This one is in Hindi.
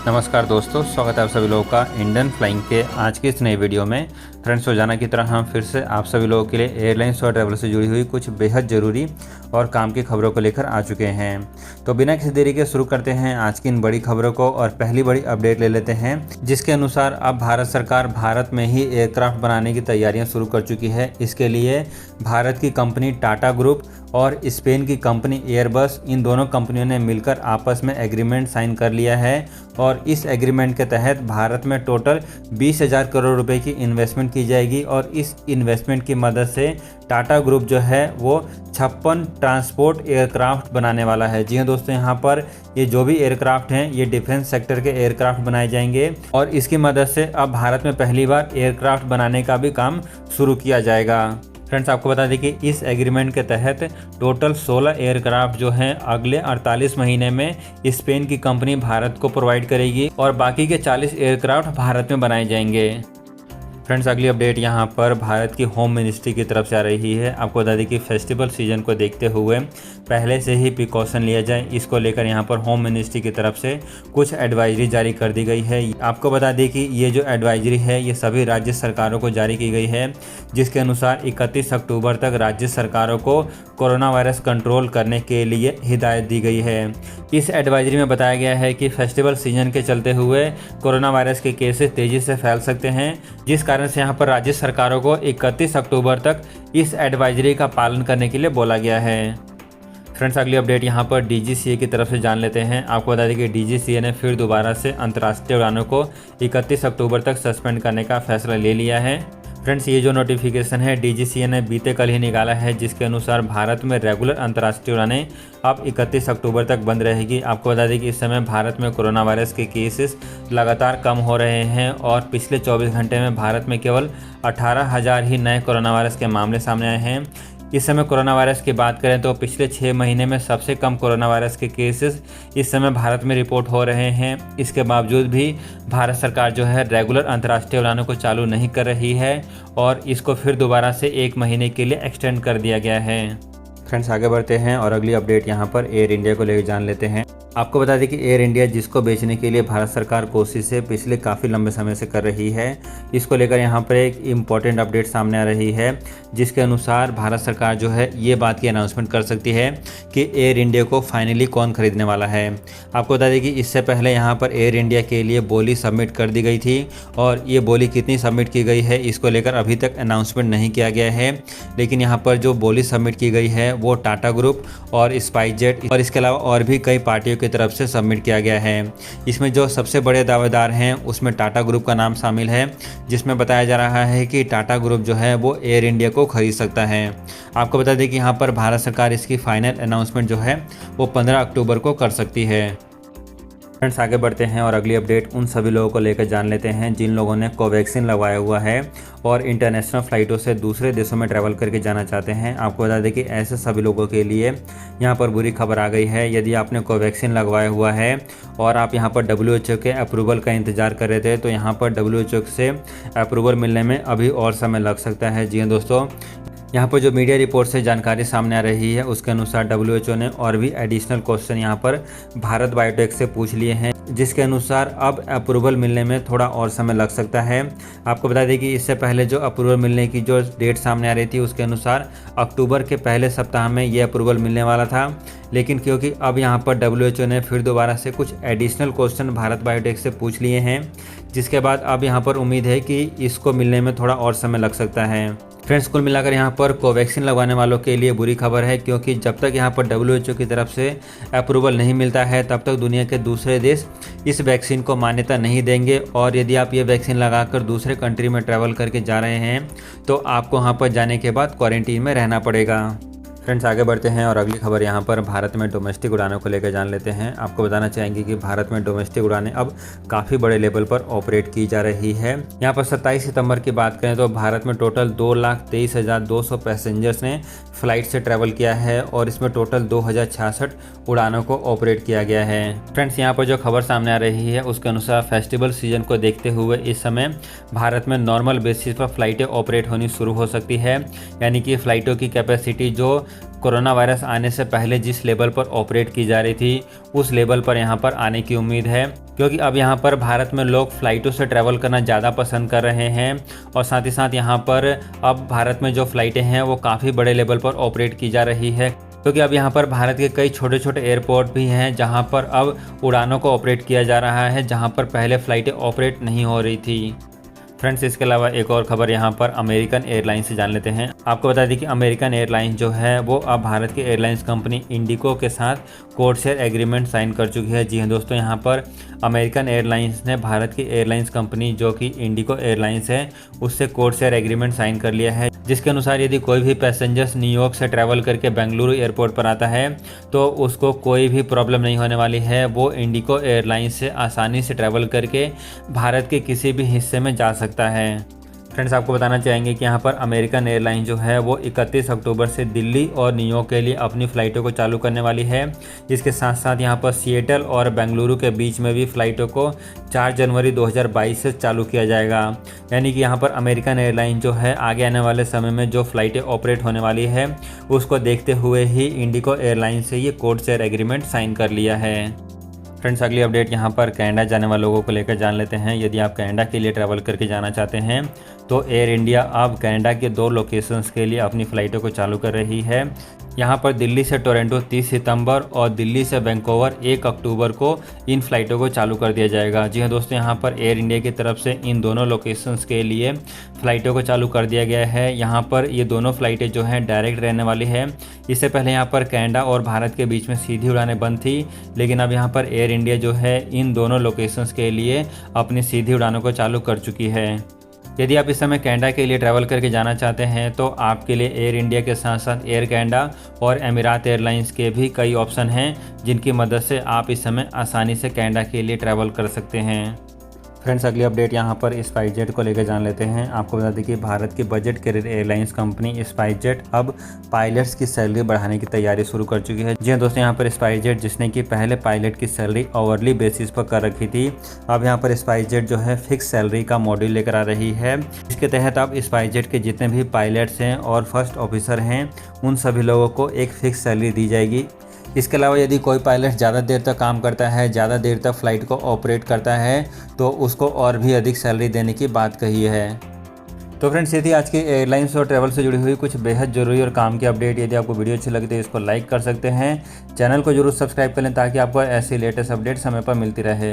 नमस्कार दोस्तों, स्वागत है आप सभी लोगों का इंडियन फ्लाइंग के आज की इस नई वीडियो में। फ्रेंड्स, रोजाना की तरह हम फिर से आप सभी लोगों के लिए एयरलाइंस और ट्रैवल से जुड़ी हुई कुछ बेहद ज़रूरी और काम की खबरों को लेकर आ चुके हैं। तो बिना किसी देरी के शुरू करते हैं आज की इन बड़ी खबरों को और पहली बड़ी अपडेट ले लेते हैं, जिसके अनुसार अब भारत सरकार भारत में ही एयरक्राफ्ट बनाने की तैयारियां शुरू कर चुकी है। इसके लिए भारत की कंपनी टाटा ग्रुप और स्पेन की कंपनी एयरबस, इन दोनों कंपनियों ने मिलकर आपस में एग्रीमेंट साइन कर लिया है और इस एग्रीमेंट के तहत भारत में टोटल 20,000 करोड़ रुपए की इन्वेस्टमेंट की जाएगी और इस इन्वेस्टमेंट की मदद से टाटा ग्रुप जो है वो 56 ट्रांसपोर्ट एयरक्राफ्ट बनाने वाला है। जी हाँ दोस्तों, यहाँ पर ये जो भी एयरक्राफ्ट हैं ये डिफेंस सेक्टर के एयरक्राफ्ट बनाए जाएंगे और इसकी मदद से अब भारत में पहली बार एयरक्राफ्ट बनाने का भी काम शुरू किया जाएगा। फ्रेंड्स, आपको बता दें कि इस एग्रीमेंट के तहत टोटल 16 एयरक्राफ्ट जो हैं अगले 48 महीने में स्पेन की कंपनी भारत को प्रोवाइड करेगी और बाकी के 40 एयरक्राफ्ट भारत में बनाए जाएंगे। फ्रेंड्स, अगली अपडेट यहाँ पर भारत की होम मिनिस्ट्री की तरफ से आ रही है। आपको बता दें कि फेस्टिवल सीजन को देखते हुए पहले से ही प्रिकॉशन लिया जाए, इसको लेकर यहाँ पर होम मिनिस्ट्री की तरफ से कुछ एडवाइजरी जारी कर दी गई है। आपको बता दें कि ये जो एडवाइजरी है ये सभी राज्य सरकारों को जारी की गई है, जिसके अनुसार 31 अक्टूबर तक राज्य सरकारों को कोरोना वायरस कंट्रोल करने के लिए हिदायत दी गई है। इस एडवाइजरी में बताया गया है कि फेस्टिवल सीजन के चलते हुए कोरोना वायरस के केसेस तेजी से फैल सकते हैं, जिस कारण से यहाँ पर राज्य सरकारों को 31 अक्टूबर तक इस एडवाइजरी का पालन करने के लिए बोला गया है। फ्रेंड्स, अगली अपडेट यहाँ पर डीजीसीए की तरफ से जान लेते हैं। आपको बता दें कि डीजीसीए ने फिर दोबारा से अंतर्राष्ट्रीय उड़ानों को 31 अक्टूबर तक सस्पेंड करने का फैसला ले लिया है। फ्रेंड्स, ये जो नोटिफिकेशन है डीजीसीए ने बीते कल ही निकाला है, जिसके अनुसार भारत में रेगुलर अंतर्राष्ट्रीय उड़ानें अब 31 अक्टूबर तक बंद रहेगी। आपको बता दें कि इस समय भारत में कोरोना वायरस के केसेस लगातार कम हो रहे हैं और पिछले 24 घंटे में भारत में केवल 18,000 ही नए कोरोना वायरस के मामले सामने आए हैं। इस समय कोरोना वायरस की बात करें तो पिछले 6 महीने में सबसे कम कोरोना वायरस के केसेस इस समय भारत में रिपोर्ट हो रहे हैं। इसके बावजूद भी भारत सरकार जो है रेगुलर अंतर्राष्ट्रीय उड़ानों को चालू नहीं कर रही है और इसको फिर दोबारा से 1 महीने के लिए एक्सटेंड कर दिया गया है। फ्रेंड्स, आगे बढ़ते हैं और अगली अपडेट यहाँ पर एयर इंडिया को लेकर जान लेते हैं। आपको बता दें कि एयर इंडिया जिसको बेचने के लिए भारत सरकार कोशिशें पिछले काफ़ी लंबे समय से कर रही है, इसको लेकर यहाँ पर एक इम्पॉर्टेंट अपडेट सामने आ रही है, जिसके अनुसार भारत सरकार जो है ये बात की अनाउंसमेंट कर सकती है कि एयर इंडिया को फाइनली कौन खरीदने वाला है। आपको बता दें कि इससे पहले यहाँ पर एयर इंडिया के लिए बोली सबमिट कर दी गई थी और ये बोली कितनी सबमिट की गई है इसको लेकर अभी तक अनाउंसमेंट नहीं किया गया है, लेकिन यहाँ पर जो बोली सबमिट की गई है वो टाटा ग्रुप और स्पाइसजेट और इसके अलावा और भी कई पार्टियों की तरफ से सबमिट किया गया है। इसमें जो सबसे बड़े दावेदार हैं उसमें टाटा ग्रुप का नाम शामिल है, जिसमें बताया जा रहा है कि टाटा ग्रुप जो है वो एयर इंडिया को खरीद सकता है। आपको बता दें कि यहाँ पर भारत सरकार इसकी फाइनल अनाउंसमेंट जो है वो 15 अक्टूबर को कर सकती है। फ्रेंड्स, आगे बढ़ते हैं और अगली अपडेट उन सभी लोगों को लेकर जान लेते हैं जिन लोगों ने कोवैक्सीन लगवाया हुआ है और इंटरनेशनल फ़्लाइटों से दूसरे देशों में ट्रैवल करके जाना चाहते हैं। आपको बता दें कि ऐसे सभी लोगों के लिए यहाँ पर बुरी खबर आ गई है। यदि आपने कोवैक्सीन लगवाया हुआ है और आप यहाँ पर WHO के अप्रूवल का इंतज़ार कर रहे थे तो यहाँ पर WHO से अप्रूवल मिलने में अभी और समय लग सकता है। जी हाँ दोस्तों, यहाँ पर जो मीडिया रिपोर्ट से जानकारी सामने आ रही है उसके अनुसार WHO ने और भी एडिशनल क्वेश्चन यहाँ पर भारत बायोटेक से पूछ लिए हैं, जिसके अनुसार अब अप्रूवल मिलने में थोड़ा और समय लग सकता है। आपको बता दें कि इससे पहले जो अप्रूवल मिलने की जो डेट सामने आ रही थी उसके अनुसार अक्टूबर के पहले सप्ताह में ये अप्रूवल मिलने वाला था, लेकिन क्योंकि अब यहाँ पर WHO ने फिर दोबारा से कुछ एडिशनल क्वेश्चन भारत बायोटेक से पूछ लिए हैं, जिसके बाद अब यहाँ पर उम्मीद है कि इसको मिलने में थोड़ा और समय लग सकता है। फ्रेंड्स, कुल मिलाकर यहाँ पर कोवैक्सीन लगवाने वालों के लिए बुरी खबर है, क्योंकि जब तक यहाँ पर WHO की तरफ से अप्रूवल नहीं मिलता है तब तक दुनिया के दूसरे देश इस वैक्सीन को मान्यता नहीं देंगे और यदि आप ये वैक्सीन लगाकर दूसरे कंट्री में ट्रैवल करके जा रहे हैं तो आपको वहाँ पर जाने के बाद क्वारंटीन में रहना पड़ेगा। फ्रेंड्स, आगे बढ़ते हैं और अगली खबर यहाँ पर भारत में डोमेस्टिक उड़ानों को लेकर जान लेते हैं। आपको बताना चाहेंगे कि भारत में डोमेस्टिक उड़ानें अब काफ़ी बड़े लेवल पर ऑपरेट की जा रही है। यहाँ पर 27 सितंबर की बात करें तो भारत में टोटल 2,23,200 पैसेंजर्स ने फ्लाइट से ट्रैवल किया है और इसमें टोटल 2066 उड़ानों को ऑपरेट किया गया है। फ्रेंड्स, यहाँ पर जो खबर सामने आ रही है उसके अनुसार फेस्टिवल सीजन को देखते हुए इस समय भारत में नॉर्मल बेसिस पर फ्लाइटें ऑपरेट होनी शुरू हो सकती है, यानी कि फ़्लाइटों की कैपेसिटी जो कोरोना वायरस आने से पहले जिस लेवल पर ऑपरेट की जा रही थी उस लेवल पर यहाँ पर आने की उम्मीद है। क्योंकि अब यहाँ पर भारत में लोग फ़्लाइटों से ट्रैवल करना ज़्यादा पसंद कर रहे हैं और साथ ही साथ यहाँ पर अब भारत में जो फ़्लाइटें हैं वो काफ़ी बड़े लेवल पर ऑपरेट की जा रही है, क्योंकि अब यहाँ पर भारत के कई छोटे छोटे एयरपोर्ट भी हैं जहाँ पर अब उड़ानों को ऑपरेट किया जा रहा है, जहाँ पर पहले फ़्लाइटें ऑपरेट नहीं हो रही थी। फ्रेंड्स, इसके अलावा एक और खबर यहाँ पर अमेरिकन एयरलाइंस से जान लेते हैं। आपको बता दें कि अमेरिकन एयरलाइंस जो है वो अब भारत की एयरलाइंस कंपनी इंडिगो के साथ कोड शेयर एग्रीमेंट साइन कर चुकी है। जी हाँ दोस्तों, यहाँ पर अमेरिकन एयरलाइंस ने भारत की एयरलाइंस कंपनी जो कि इंडिगो एयरलाइंस है उससे कोड शेयर एग्रीमेंट साइन कर लिया है, जिसके अनुसार यदि कोई भी पैसेंजर्स न्यूयॉर्क से ट्रैवल करके बेंगलुरु एयरपोर्ट पर आता है तो उसको कोई भी प्रॉब्लम नहीं होने वाली है। वो इंडिगो एयरलाइंस से आसानी से ट्रैवल करके भारत के किसी भी हिस्से में जा सकता है। फ्रेंड्स, आपको बताना चाहेंगे कि यहाँ पर अमेरिकन एयरलाइन जो है वो 31 अक्टूबर से दिल्ली और न्यूयॉर्क के लिए अपनी फ़्लाइटों को चालू करने वाली है। इसके साथ साथ यहाँ पर सिएटल और बेंगलुरु के बीच में भी फ़्लाइटों को 4 जनवरी 2022 से चालू किया जाएगा। यानी कि यहाँ पर अमेरिकन एयरलाइन जो है आगे आने वाले समय में जो फ़्लाइटें ऑपरेट होने वाली है उसको देखते हुए ही इंडिगो एयरलाइन से ये कोड शेयर एग्रीमेंट साइन कर लिया है। फ्रेंड्स, अगली अपडेट यहाँ पर कनाडा जाने वाले लोगों को लेकर जान लेते हैं। यदि आप कनाडा के लिए ट्रैवल करके जाना चाहते हैं तो एयर इंडिया अब कनाडा के 2 लोकेशंस के लिए अपनी फ़्लाइटों को चालू कर रही है। यहाँ पर दिल्ली से टोरंटो 30 सितंबर और दिल्ली से वैंकूवर 1 अक्टूबर को इन फ़्लाइटों को चालू कर दिया जाएगा। जी हाँ दोस्तों, यहाँ पर एयर इंडिया की तरफ से इन दोनों लोकेशंस के लिए फ़्लाइटों को चालू कर दिया गया है। यहाँ पर ये दोनों फ़्लाइटें जो हैं डायरेक्ट रहने वाली है। इससे पहले यहाँ पर कनाडा और भारत के बीच में सीधी उड़ानें बंद थी, लेकिन अब यहाँ पर एयर इंडिया जो है इन दोनों लोकेशंस के लिए अपनी सीधी उड़ानों को चालू कर चुकी है। यदि आप इस समय कनाडा के लिए ट्रैवल करके जाना चाहते हैं तो आपके लिए एयर इंडिया के साथ साथ एयर कनाडा और एमिरात एयरलाइंस के भी कई ऑप्शन हैं, जिनकी मदद से आप इस समय आसानी से कनाडा के लिए ट्रैवल कर सकते हैं। फ्रेंड्स, अगली अपडेट यहाँ पर स्पाइसजेट को लेकर जान लेते हैं। आपको बता दें कि भारत की budget career airlines company SpiceJet अब पायलट्स की सैलरी बढ़ाने की तैयारी शुरू कर चुकी है। जी हाँ दोस्तों, यहाँ पर स्पाइसजेट जिसने कि पहले पायलट की सैलरी आवरली बेसिस पर कर रखी थी, अब यहाँ पर स्पाइसजेट जो है फिक्स सैलरी का मॉड्यूल लेकर आ रही है। इसके तहत अब स्पाइसजेट के जितने भी पायलट्स हैं और फर्स्ट ऑफिसर हैं उन सभी लोगों को एक फिक्स सैलरी दी जाएगी। इसके अलावा यदि कोई पायलट ज़्यादा देर तक काम करता है, ज़्यादा देर तक फ़्लाइट को ऑपरेट करता है तो उसको और भी अधिक सैलरी देने की बात कही है। तो फ्रेंड्स, ये थी आज की एयरलाइंस और ट्रैवल से जुड़ी हुई कुछ बेहद ज़रूरी और काम की अपडेट। यदि आपको वीडियो अच्छी लगी तो इसको लाइक कर सकते हैं। चैनल को जरूर सब्सक्राइब कर लें ताकि आपको ऐसी लेटेस्ट अपडेट समय पर मिलती रहे।